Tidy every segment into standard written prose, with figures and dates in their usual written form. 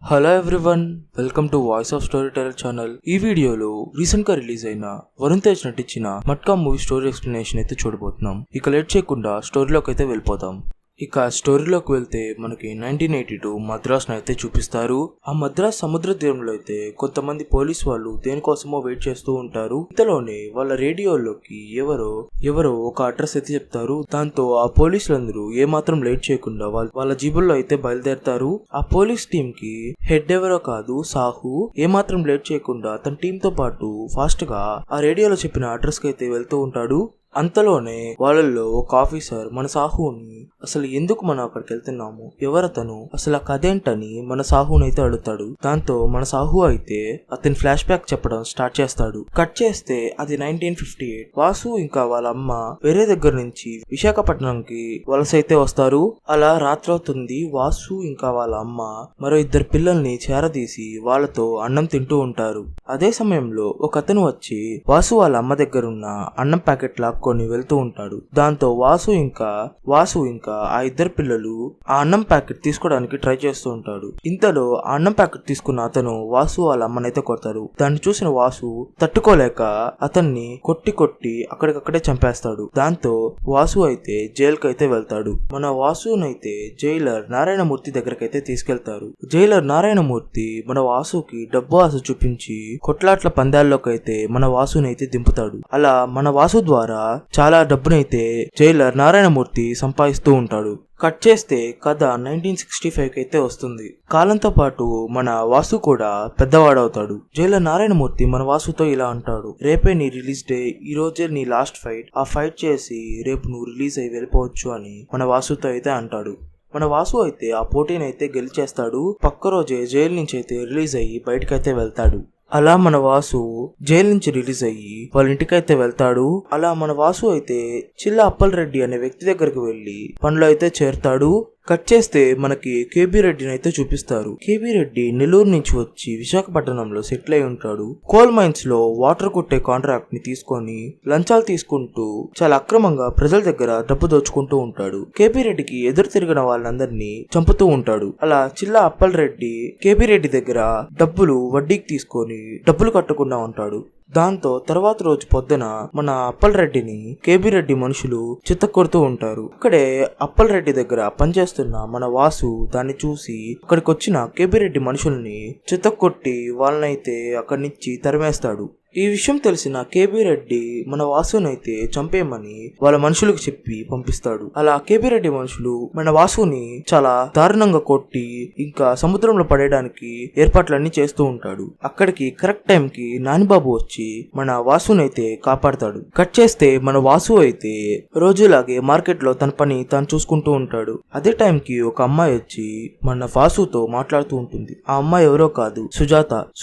Hello everyone, welcome to voice of story teller channel. ఈ వీడియోలో recent గా release అయిన వరుణ్ తేజ్ నటించిన మట్కా మూవీ స్టోరీ ఎక్స్ప్లెనేషన్ అయితే చూడబోతున్నాం. ఇక లేట్ చేయకుండా స్టోరీలోకి అయితే వెళ్ళిపోతాం. ఇక స్టోరీలోకి వెళ్తే మనకి 1982 మద్రాస్ అయితే చూపిస్తారు. ఆ మద్రాస్ సముద్ర తీరంలో అయితే కొంతమంది పోలీస్ వాళ్ళు దేనికోసమో వెయిట్ చేస్తూ ఉంటారు. ఇంతలోనే వాళ్ళ రేడియోలోకి ఎవరో ఒక అడ్రస్ అయితే చెప్తారు. దాంతో ఆ పోలీసులందరూ ఏమాత్రం లేట్ చేయకుండా వాళ్ళ జీబుల్లో అయితే బయలుదేరతారు. ఆ పోలీస్ టీమ్ కి హెడ్ ఎవరో కాదు, సాహు ఏమాత్రం లేట్ చేయకుండా తన టీమ్ తో పాటు ఫాస్ట్ గా ఆ రేడియోలో చెప్పిన అడ్రస్ కి అయితే వెళ్తూ ఉంటాడు. అంతలోనే వాళ్ళల్లో ఒక ఆఫీసర్ మన సాహుని అసలు ఎందుకు మనం అక్కడికి వెళ్తున్నాము, ఎవరతను, అసలు ఆ కథేంటని మన సాహుని అయితే అడుగుతాడు. దాంతో మన సాహు అయితే అతని ఫ్లాష్ బ్యాక్ చెప్పడం స్టార్ట్ చేస్తాడు. కట్ చేస్తే అది 1958. వాసు ఇంకా వాళ్ళ అమ్మ వేరే దగ్గర నుంచి విశాఖపట్నంకి వలస అయితే వస్తారు. అలా రాత్రవుతుంది. వాసు ఇంకా వాళ్ళ అమ్మ మరో ఇద్దరు పిల్లల్ని చేరదీసి వాళ్ళతో అన్నం తింటూ ఉంటారు. అదే సమయంలో ఒక అతను వచ్చి వాసు వాళ్ళ అమ్మ దగ్గరున్న అన్నం ప్యాకెట్ లాక్కొని వెళ్తూ ఉంటాడు. దాంతో వాసు ఇంకా ఆ ఇద్దరు పిల్లలు ఆ అన్నం ప్యాకెట్ తీసుకోవడానికి ట్రై చేస్తూ ఉంటాడు. ఇంతలో ఆ అన్నం ప్యాకెట్ తీసుకున్న అతను వాసు వాళ్ళ అమ్మనైతే కొడతాడు. దాన్ని చూసిన వాసు తట్టుకోలేక అతన్ని కొట్టి అక్కడికక్కడే చంపేస్తాడు. దాంతో వాసు అయితే జైలుకి అయితే వెళ్తాడు. మన వాసునైతే జైలర్ నారాయణమూర్తి దగ్గరకైతే తీసుకెళ్తారు. జైలర్ నారాయణమూర్తి మన వాసుకి డబ్బు ఆశ చూపించి కొట్లాట్ల పందాల్లోకి అయితే మన వాసునైతే దింపుతాడు. అలా మన వాసు ద్వారా చాలా డబ్బునైతే జైలర్ నారాయణమూర్తి సంపాదిస్తూ ఉంటాడు. కట్ చేస్తే కథ 1965 అయితే వస్తుంది. కాలంతో పాటు మన వాసు కూడా పెద్దవాడవుతాడు. జైలర్ నారాయణమూర్తి మన వాసుతో ఇలా అంటాడు, రేపే నీ రిలీజ్ డే, ఈ రోజే నీ లాస్ట్ ఫైట్, ఆ ఫైట్ చేసి రేపు నువ్వు రిలీజ్ అయి వెళ్ళిపోవచ్చు అని మన వాసుతో అయితే అంటాడు. మన వాసు అయితే ఆ పోటీని అయితే గెలిచేస్తాడు. పక్క రోజే జైలు నుంచి అయితే రిలీజ్ అయ్యి బయటకైతే వెళ్తాడు. అలా మన వాసు జైలు నుంచి రిలీజ్ అయ్యి వాళ్ళ ఇంటికైతే వెళ్తాడు. అలా మన వాసు అయితే చిల్ల అప్పల్ రెడ్డి అనే వ్యక్తి దగ్గరకు వెళ్లి పనిలో అయితే చేరుతాడు. కట్ చేస్తే మనకి కేబీ రెడ్డిని అయితే చూపిస్తారు. కేబీ రెడ్డి నెల్లూరు నుంచి వచ్చి విశాఖపట్నంలో సెటిల్ అయి ఉంటాడు. కోల్ మైన్స్ లో వాటర్ కొట్టే కాంట్రాక్ట్ ని తీసుకొని లంచాలు తీసుకుంటూ చాలా అక్రమంగా ప్రజల దగ్గర డబ్బు దోచుకుంటూ ఉంటాడు. కేబీ రెడ్డికి ఎదురు తిరిగిన వాళ్ళందరినీ చంపుతూ ఉంటాడు. అలా చిల్ల అప్పల్ రెడ్డి కేబీ రెడ్డి దగ్గర డబ్బులు వడ్డీకి తీసుకొని డబ్బులు కట్టకుండా ఉంటాడు. దాంతో తర్వాత రోజు పొద్దున మన అప్పల్ రెడ్డిని కేబీ రెడ్డి మనుషులు చిత్తకొడుతూ ఉంటారు. అక్కడే అప్పల్ రెడ్డి దగ్గర పనిచేస్తున్న మన వాసు దాన్ని చూసి అక్కడికి వచ్చిన కేబీ రెడ్డి మనుషుల్ని చిత్తకొట్టి వాళ్ళనైతే అక్కడి నుంచి తరిమేస్తాడు. ఈ విషయం తెలిసిన కేబీ రెడ్డి మన వాసునైతే చంపేయమని వాళ్ళ మనుషులకు చెప్పి పంపిస్తాడు. అలా కేబీ రెడ్డి మనుషులు మన వాసుని చాలా దారుణంగా కొట్టి ఇంకా సముద్రంలో పడేయడానికి ఏర్పాట్లన్నీ చేస్తూ ఉంటాడు. అక్కడికి కరెక్ట్ టైం కి నానిబాబు వచ్చి మన వాసునైతే కాపాడతాడు. కట్ చేస్తే మన వాసు అయితే రోజులాగే మార్కెట్ లో తన పని తాను చూసుకుంటూ ఉంటాడు. అదే టైం కి ఒక అమ్మాయి వచ్చి మన వాసుతో మాట్లాడుతూ ఉంటుంది. ఆ అమ్మాయి ఎవరో కాదు,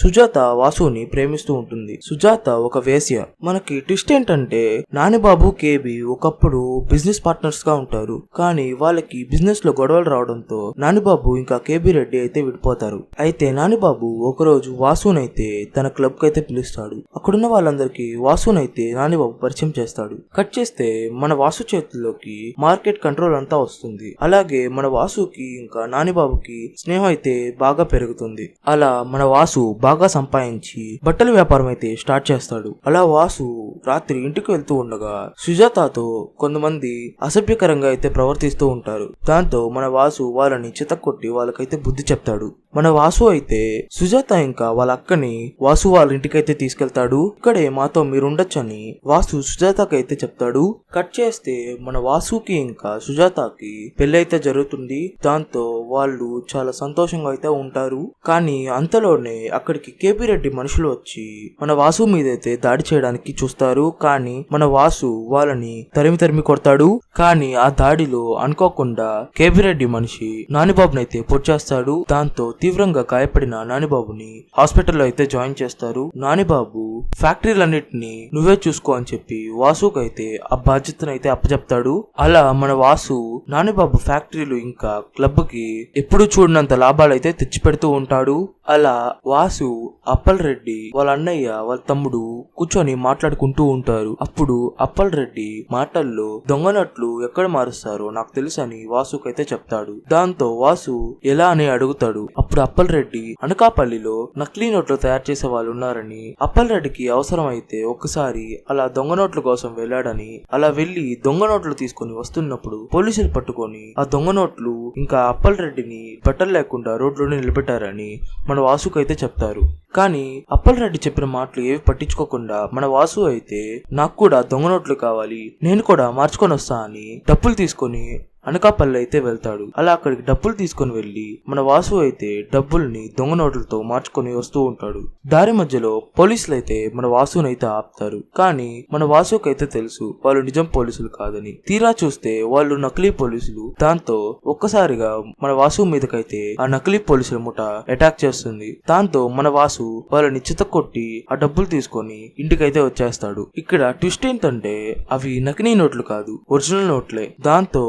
సుజాత వాసుని ప్రేమిస్తూ ఉంటుంది. సుజాత ఒక వేశ్య. మనకి ట్విస్ట్ ఏంటంటే నానిబాబు కేబీ ఒకప్పుడు బిజినెస్ పార్ట్నర్స్ గా ఉంటారు. కానీ వాళ్ళకి బిజినెస్ లో గొడవలు రావడంతో నానిబాబు ఇంకా కేబీ రెడ్డి అయితే విడిపోతారు. అయితే నానిబాబు ఒకరోజు వాసునైతే తన క్లబ్ కి అయితే పిలుస్తాడు. అక్కడున్న వాళ్ళందరికీ వాసునైతే నానిబాబు పరిచయం చేస్తాడు. కట్ చేస్తే మన వాసు చేతుల్లోకి మార్కెట్ కంట్రోల్ అంతా వస్తుంది. అలాగే మన వాసుకి ఇంకా నానిబాబుకి స్నేహం అయితే బాగా పెరుగుతుంది. అలా మన వాసు బాగా సంపాదించి బట్టల వ్యాపారం అయితే స్టార్ట్ చేస్తాడు. అలా వాసు రాత్రి ఇంటికి వెళ్తూ ఉండగా సుజాతతో కొంతమంది అసభ్యకరంగా అయితే ప్రవర్తిస్తూ ఉంటారు. దాంతో మన వాసు వాళ్ళని చితక్కొట్టి వాళ్ళకైతే బుద్ధి చెప్తాడు. మన వాసు అయితే సుజాత ఇంకా వాళ్ళ అక్కని వాసు వాళ్ళ ఇంటికైతే తీసుకెళ్తాడు. ఇక్కడే మాతో మీరుండొచ్చని వాసు సుజాతకి అయితే చెప్తాడు. కట్ చేస్తే మన వాసుకి ఇంకా సుజాతకి పెళ్లి అయితే జరుగుతుంది. దాంతో వాళ్ళు చాలా సంతోషంగా అయితే ఉంటారు. కానీ అంతలోనే అక్కడికి కేబీ రెడ్డి మనుషులు వచ్చి మన వాసు మీదైతే దాడి చేయడానికి చూస్తారు. కానీ మన వాసు వాళ్ళని తరిమి కొడతాడు. కానీ ఆ దాడిలో అనుకోకుండా కేబీ రెడ్డి మనిషి నానిబాబునైతే పొడిచేస్తాడు. దాంతో తీవ్రంగా గాయపడిన నానిబాబుని హాస్పిటల్లో అయితే జాయిన్ చేస్తారు. నానిబాబు ఫ్యాక్టరీలన్నిటిని నువ్వే చూసుకో అని చెప్పి వాసుకైతే ఆ బాధ్యతను అయితే అప్పచెప్తాడు. అలా మన వాసు నానిబాబు ఫ్యాక్టరీలు ఇంకా క్లబ్ కి ఎప్పుడు చూడనంత లాభాలు అయితే తెచ్చిపెడుతూ ఉంటాడు. అలా వాసు అప్పల్ రెడ్డి వాళ్ళ అన్నయ్య వాళ్ళ తమ్ముడు కూర్చొని మాట్లాడుకుంటూ ఉంటారు. అప్పుడు అప్పల్ రెడ్డి మాటల్లో దొంగ నోట్లు ఎక్కడ మారుస్తారో నాకు తెలుసని వాసుకైతే చెప్తాడు. దాంతో వాసు ఎలా అని అడుగుతాడు. అప్పుడు అప్పల్ రెడ్డి అనకాపల్లిలో నకిలీ నోట్లు తయారు చేసే వాళ్ళు ఉన్నారని, అప్పల్ రెడ్డికి అవసరం అయితే ఒక్కసారి అలా దొంగ నోట్ల కోసం వెళ్ళాడని, అలా వెళ్లి దొంగ నోట్లు తీసుకుని వస్తున్నప్పుడు పోలీసులు పట్టుకొని ఆ దొంగ నోట్లు ఇంకా అప్పల్ రెడ్డిని బట్టలు లేకుండా రోడ్లోనే నిలబెట్టారని మన వాసుకైతే చెప్తారు. కానీ అప్పల్ రెడ్డి చెప్పిన మాటలు ఏవి పట్టించుకోకుండా మన వాసు అయితే నాకు కూడా దొంగ నోట్లు కావాలి, నేను కూడా మార్చుకొని వస్తా అని డబ్బులు తీసుకొని అనకాపల్లి అయితే వెళ్తాడు. అలా అక్కడికి డబ్బులు తీసుకుని వెళ్లి మన వాసు అయితే డబ్బుల్ని దొంగ నోట్లతో మార్చుకొని వస్తూ ఉంటాడు. దారి మధ్యలో పోలీసులు అయితే మన వాసునైతే ఆపుతారు. కానీ మన వాసుకైతే తెలుసు వాళ్ళు నిజం పోలీసులు కాదని. తీరా చూస్తే వాళ్ళు నకిలీ పోలీసులు. దాంతో ఒక్కసారిగా మన వాసు మీదకైతే ఆ నకిలీ పోలీసుల ముఠ అటాక్ చేస్తుంది. దాంతో మన వాసు వాళ్ళని చితకొట్టి ఆ డబ్బులు తీసుకొని ఇంటికైతే వచ్చేస్తాడు. ఇక్కడ ట్విస్ట్ ఏంటంటే అవి నకిలీ నోట్లు కాదు, ఒరిజినల్ నోట్లే. దాంతో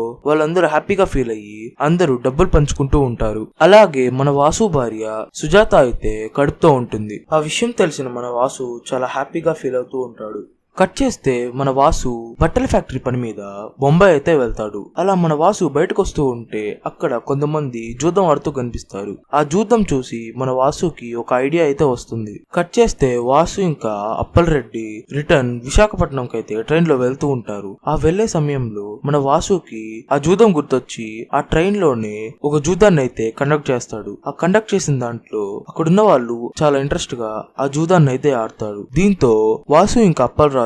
అందరూ హ్యాపీగా ఫీల్ అయ్యి అందరూ డబ్బులు పంచుకుంటూ ఉంటారు. అలాగే మన వాసు భార్య సుజాత అయితే కడుపుతో ఉంటుంది. ఆ విషయం తెలిసిన మన వాసు చాలా హ్యాపీగా ఫీల్ అవుతూ ఉంటాడు. కట్ చేస్తే మన వాసు బట్టల ఫ్యాక్టరీ పని మీద బొంబాయి అయితే వెళ్తాడు. అలా మన వాసు బయటకు వస్తూ ఉంటే అక్కడ కొంతమంది జూదం ఆడుతూ కనిపిస్తారు. ఆ జూదం చూసి మన వాసుకి ఒక ఐడియా అయితే వస్తుంది. కట్ చేస్తే వాసు ఇంకా అప్పల్ రెడ్డి రిటర్న్ విశాఖపట్నం కైతే ట్రైన్ లో వెళ్తూ ఉంటారు. ఆ వెళ్లే సమయంలో మన వాసుకి ఆ జూదం గుర్తొచ్చి ఆ ట్రైన్ లోనే ఒక జూదాన్ని అయితే కండక్ట్ చేస్తాడు. ఆ కండక్ట్ చేసిన దాంట్లో అక్కడున్న వాళ్ళు చాలా ఇంట్రెస్ట్ గా ఆ జూదాన్ని అయితే ఆడతారు. దీంతో వాసు ఇంకా అప్పల్ రాజు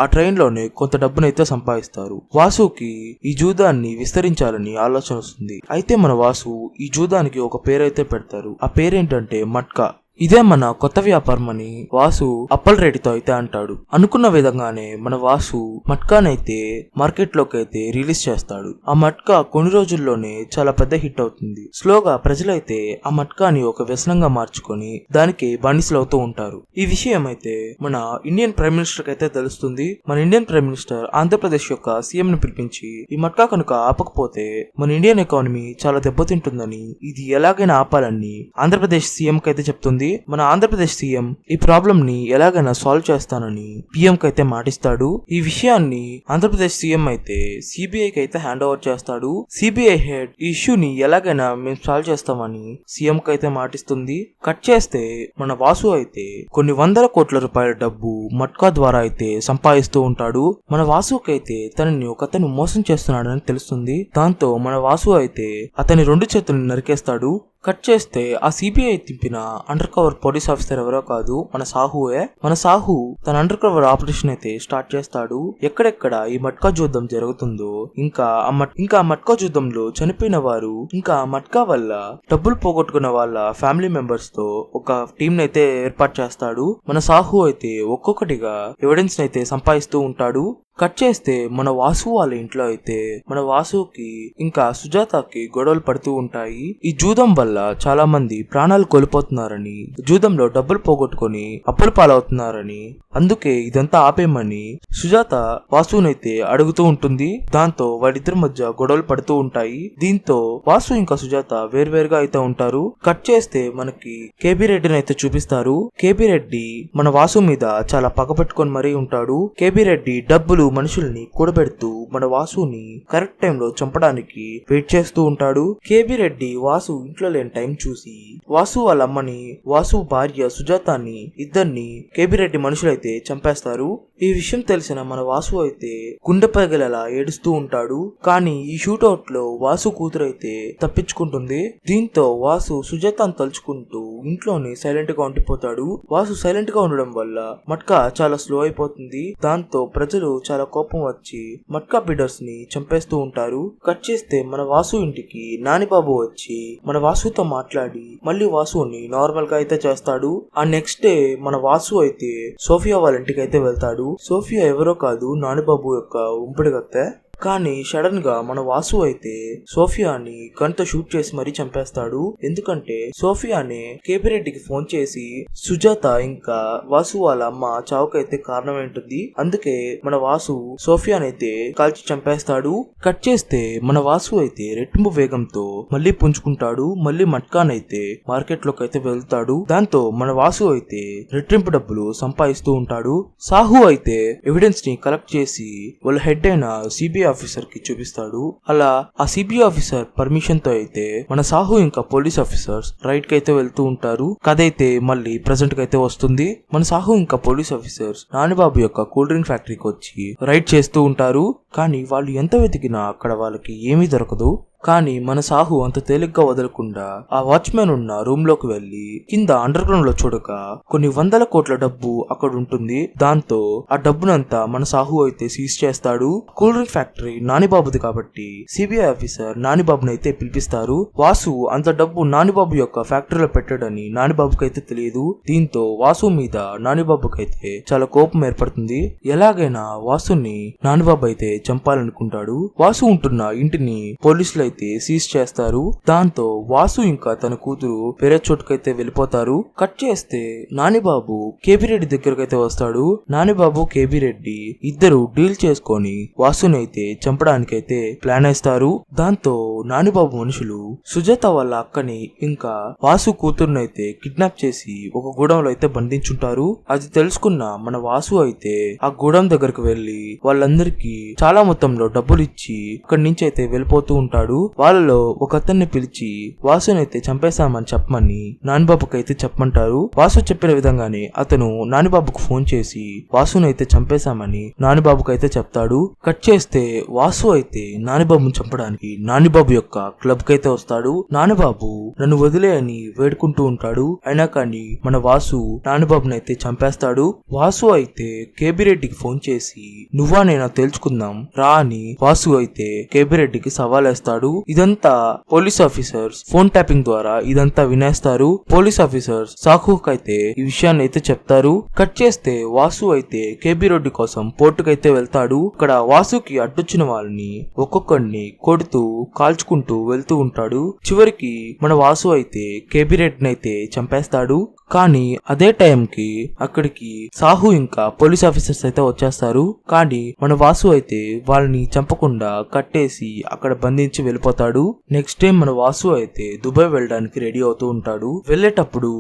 ఆ ట్రైన్ లోనే కొంత డబ్బునైతే సంపాదిస్తారు. వాసుకి ఈ జూదాన్ని విస్తరించాలని ఆలోచన వస్తుంది. అయితే మన వాసు ఈ జూదానికి ఒక పేరైతే పెడతారు. ఆ పేరేంటంటే మట్కా. ఇదే మన కొత్త వ్యాపారం అని వాసు అప్పల్ రెడ్డితో అయితే అంటాడు. అనుకున్న విధంగానే మన వాసు మట్కానైతే మార్కెట్ లోకి అయితే రిలీజ్ చేస్తాడు. ఆ మట్కా కొన్ని రోజుల్లోనే చాలా పెద్ద హిట్ అవుతుంది. స్లోగా ప్రజలైతే ఆ మట్కాని ఒక వ్యసనంగా మార్చుకొని దానికి బానిసలు అవుతూ ఉంటారు. ఈ విషయం అయితే మన ఇండియన్ ప్రైమ్ మినిస్టర్ కి అయితే తెలుస్తుంది. మన ఇండియన్ ప్రైమ్ మినిస్టర్ ఆంధ్రప్రదేశ్ యొక్క సీఎం ని పిలిపించి ఈ మట్కా కనుక ఆపకపోతే మన ఇండియన్ ఎకానమీ చాలా దెబ్బతింటుందని, ఇది ఎలాగైనా ఆపాలని ఆంధ్రప్రదేశ్ సీఎం కి అయితే చెప్తుంది. మన ఆంధ్రప్రదేశ్ సీఎం ఈ ప్రాబ్లం ని ఎలాగైనా సాల్వ్ చేస్తానని పిఎం కి అయితే మాటిస్తాడు. ఈ విషయాన్ని ఆంధ్రప్రదేశ్ సీఎం అయితే సిబిఐకి అయితే హ్యాండ్ ఓవర్ చేస్తాడు. సిబిఐ హెడ్ ఈ ఇష్యూని ఎలాగైనా మేము సాల్వ్ చేస్తామని సీఎం కి అయితే మాటిస్తుంది. కట్ చేస్తే మన వాసు అయితే కొన్ని వందల కోట్ల రూపాయల డబ్బు మట్కా ద్వారా అయితే సంపాదిస్తూ ఉంటాడు. మన వాసుకి అయితే తనని ఒకతను మోసం చేస్తున్నాడని తెలుస్తుంది. దాంతో మన వాసు అయితే అతని 2 చేతులను నరికేస్తాడు. కట్ చేస్తే ఆ సిబిఐ తిప్పిన అండర్ కవర్ పోలీస్ ఆఫీసర్ ఎవరో కాదు, మన సాహుయే. మన సాహు తన అండర్ కవర్ ఆపరేషన్ అయితే స్టార్ట్ చేస్తాడు. ఎక్కడెక్కడ ఈ మట్కా యుద్ధం జరుగుతుందో, ఇంకా ఆ మట్కా యుద్ధంలో చనిపోయిన వారు, ఇంకా ఆ మట్కా వల్ల డబ్బులు పోగొట్టుకున్న వాళ్ళ ఫ్యామిలీ మెంబర్స్ తో ఒక టీం అయితే ఏర్పాటు చేస్తాడు. మన సాహు అయితే ఒక్కొక్కటిగా ఎవిడెన్స్ అయితే సంపాదిస్తూ ఉంటాడు. కట్ చేస్తే మన వాసు వాళ్ళ ఇంట్లో అయితే మన వాసుకి ఇంకా సుజాతకి గొడవలు పడుతూ ఉంటాయి. ఈ జూదం వల్ల చాలా మంది ప్రాణాలు కోల్పోతున్నారని, జూదంలో డబ్బులు పోగొట్టుకొని అప్పుల పాలవుతున్నారని, అందుకే ఇదంతా ఆపేయమని సుజాత వాసునైతే అడుగుతూ ఉంటుంది. దాంతో వాళ్ళిద్దరి మధ్య గొడవలు పడుతూ ఉంటాయి. దీంతో వాసు ఇంకా సుజాత వేర్వేరుగా అయితే ఉంటారు. కట్ చేస్తే మనకి కేబీ రెడ్డిని అయితే చూపిస్తారు. కేబీ రెడ్డి మన వాసు మీద చాలా పగపెట్టుకొని మరీ ఉంటాడు. కేబీ రెడ్డి డబ్బులు మనుషుల్ని కూడబెడుతూ మన వాసుని కరెక్ట్ టైంలో చంపడానికి వెయిట్ చేస్తూ ఉంటాడు. కేబీ రెడ్డి వాసు ఇంట్లో లేని టైం చూసి వాసు వాళ్ళ అమ్మని, వాసు భార్య సుజాతాని ఇద్దరిని కేబీ రెడ్డి మనుషులైతే చంపేస్తారు. ఈ విషయం తెలిసిన మన వాసు అయితే గుండె పగిలేలా ఏడుస్తూ ఉంటాడు. కానీ ఈ షూట్అవుట్ లో వాసు కూతురు అయితే తప్పించుకుంటుంది. దీంతో వాసు సుజాతను తలుచుకుంటూ ఇంట్లోనే సైలెంట్ గా ఉండిపోతాడు. వాసు సైలెంట్ గా ఉండడం వల్ల మట్కా చాలా స్లో అయిపోతుంది. దాంతో ప్రజలు చాలా కోపం వచ్చి మట్కా బిడర్స్ ని చంపేస్తూ ఉంటారు. కట్ చేస్తే మన వాసు ఇంటికి నానిబాబు వచ్చి మన వాసుతో మాట్లాడి మళ్ళీ వాసుని నార్మల్ గా అయితే చేస్తాడు. ఆ నెక్స్ట్ డే మన వాసు అయితే సోఫియా వాళ్ళ ఇంటికి అయితే వెళ్తాడు. సోఫియా ఎవరో కాదు, నానిబాబు యొక్క ఉంపుడుగత్తె. కానీ సడన్ గా మన వాసు అయితే సోఫియాని గన్తో షూట్ చేసి మరీ చంపేస్తాడు. ఎందుకంటే సోఫియానే కేబీ రెడ్డికి ఫోన్ చేసి సుజాత ఇంకా వాసు వాళ్ళ అమ్మ చావుకైతే కారణం ఏంటుంది, అందుకే మన వాసు సోఫియానైతే కాల్చి చంపేస్తాడు. కట్ చేస్తే మన వాసు అయితే రెట్టింపు వేగంతో మళ్ళీ పుంజుకుంటాడు. మళ్ళీ మట్కాన్ అయితే మార్కెట్ లోకి అయితే వెళ్తాడు. దాంతో మన వాసు అయితే రెట్టింపు డబ్బులు సంపాదిస్తూ ఉంటాడు. సాహు అయితే ఎవిడెన్స్ ని కలెక్ట్ చేసి వాళ్ళ హెడ్ అయిన సిబిఐ ఆఫీసర్ కి చూపిస్తాడు. అలా ఆ సిబిఐ ఆఫీసర్ పర్మిషన్ తో అయితే మన సాహు ఇంకా పోలీస్ ఆఫీసర్స్ రైడ్ కి అయితే వెళ్తూ ఉంటారు. కథ అయితే మళ్ళీ ప్రెసెంట్ కి అయితే వస్తుంది. మన సాహు ఇంకా పోలీస్ ఆఫీసర్స్ నానిబాబు యొక్క కూల్ డ్రింక్ ఫ్యాక్టరీకి వచ్చి రైడ్ చేస్తూ ఉంటారు. కానీ వాళ్ళు ఎంత వెతికినా అక్కడ వాళ్ళకి ఏమీ దొరకదు. కానీ మన సాహు అంత తేలిగ్గా వదలకుండా ఆ వాచ్మెన్ ఉన్న రూమ్ లోకి వెళ్లి కింద అండర్ గ్రౌండ్ లో చూడక కొన్ని 100 కోట్ల డబ్బు అక్కడ ఉంటుంది. దాంతో ఆ డబ్బునంతా మన సాహు అయితే సీజ్ చేస్తాడు. కూల్ డ్రింక్ ఫ్యాక్టరీ నానిబాబుది కాబట్టి సిబిఐ ఆఫీసర్ నానిబాబుని అయితే పిలిపిస్తారు. వాసు అంత డబ్బు నానిబాబు యొక్క ఫ్యాక్టరీలో పెట్టాడని నానిబాబుకి అయితే తెలియదు. దీంతో వాసు మీద నానిబాబుకి అయితే చాలా కోపం ఏర్పడుతుంది. ఎలాగైనా వాసుని నానిబాబు అయితే చంపాలనుకుంటాడు. వాసు ఉంటున్న ఇంటిని పోలీసులు అయితే సీజ్ చేస్తారు. దాంతో వాసు ఇంకా తన కూతురు వేరే చోటుకైతే వెళ్ళిపోతారు. కట్ చేస్తే నానిబాబు కేబీ రెడ్డి దగ్గరకు అయితే వస్తాడు. నానిబాబు కేబీ రెడ్డి ఇద్దరు డీల్ చేసుకొని వాసుని అయితే చంపడానికైతే ప్లాన్ వేస్తారు. దాంతో నానిబాబు మనుషులు సుజాత వాళ్ళ అక్కని ఇంకా వాసు కూతురుని అయితే కిడ్నాప్ చేసి ఒక గూడెంలో అయితే బంధించుంటారు. అది తెలుసుకున్న మన వాసు అయితే ఆ గూడెం దగ్గరకు వెళ్లి వాళ్ళందరికీ చాలా మొత్తంలో డబ్బులు ఇచ్చి అక్కడి నుంచి అయితే వెళ్ళిపోతూ ఉంటాడు. వాళ్ళలో ఒక అతన్ని పిలిచి వాసునైతే చంపేశామని చెప్పమని నానిబాబుకి అయితే చెప్పమంటారు. వాసు చెప్పిన విధంగానే అతను నానిబాబుకు ఫోన్ చేసి వాసునైతే చంపేశామని నానిబాబుకి అయితే చెప్తాడు. కట్ చేస్తే వాసు అయితే నానిబాబుని చంపడానికి నానిబాబు యొక్క క్లబ్ కి అయితే వస్తాడు. నానిబాబు నన్ను వదిలే అని వేడుకుంటూ ఉంటాడు. అయినా కానీ మన వాసు నానిబాబుని అయితే చంపేస్తాడు. వాసు అయితే కేబీ రెడ్డికి ఫోన్ చేసి నువ్వా నేనా తేల్చుకుందాం రా అని వాసు అయితే కేబీ రెడ్డికి సవాలేస్తాడు. ఇదంతా పోలీస్ ఆఫీసర్స్ ఫోన్ ట్యాపింగ్ ద్వారా ఇదంతా వినేస్తారు. పోలీస్ ఆఫీసర్స్ సాహుకు అయితే ఈ విషయాన్ని అయితే చెప్తారు. కట్ చేస్తే వాసు అయితే కేబీ రెడ్డి కోసం పోర్టుకైతే వెళ్తాడు. ఇక్కడ వాసుకి అడ్డొచ్చిన వాళ్ళని ఒక్కొక్కడిని కొడుతూ కాల్చుకుంటూ వెళ్తూ ఉంటాడు. చివరికి మన వాసు అయితే కేబీ రెడ్డిని అయితే చంపేస్తాడు. కానీ అదే టైంకి అక్కడికి సాహు ఇంకా పోలీస్ ఆఫీసర్స్ అయితే వచ్చేస్తారు. కానీ మన వాసు అయితే వాళ్ళని చంపకుండా కట్టేసి అక్కడ బంధించి వెళ్ళిపోతాడు. నెక్స్ట్ టైం మన వాసు అయితే దుబాయ్ వెళ్ళడానికి రెడీ అవుతూ ఉంటాడు. వెళ్ళేటప్పుడు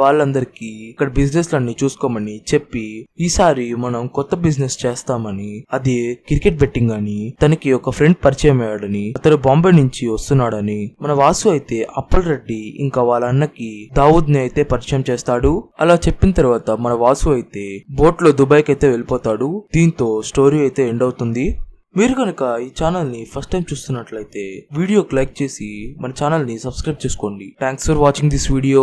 వాళ్ళందరికీ ఇక్కడ బిజినెస్ లన్నీ చూసుకోమని చెప్పి ఈసారి మనం కొత్త బిజినెస్ చేస్తామని, అది క్రికెట్ బెట్టింగ్ అని, తనకి ఒక ఫ్రెండ్ పరిచయం అయ్యాడని, అతను బాంబే నుంచి వస్తున్నాడని మన వాసు అయితే అప్పల్ రెడ్డి ఇంకా వాళ్ళ అన్నకి దావూద్ ని అయితే పరిచయం చేస్తాడు. అలా చెప్పిన తర్వాత మన వాసు అయితే బోట్ లో దుబాయ్కి అయితే వెళ్ళిపోతాడు. దీంతో స్టోరీ అయితే ఎండ్ అవుతుంది. మీరు కనుక ఈ ఛానల్ ని ఫస్ట్ టైం చూస్తున్నట్లయితే వీడియోకి లైక్ చేసి మన ఛానల్ ని సబ్స్క్రైబ్ చేసుకోండి. Thanks for watching this video.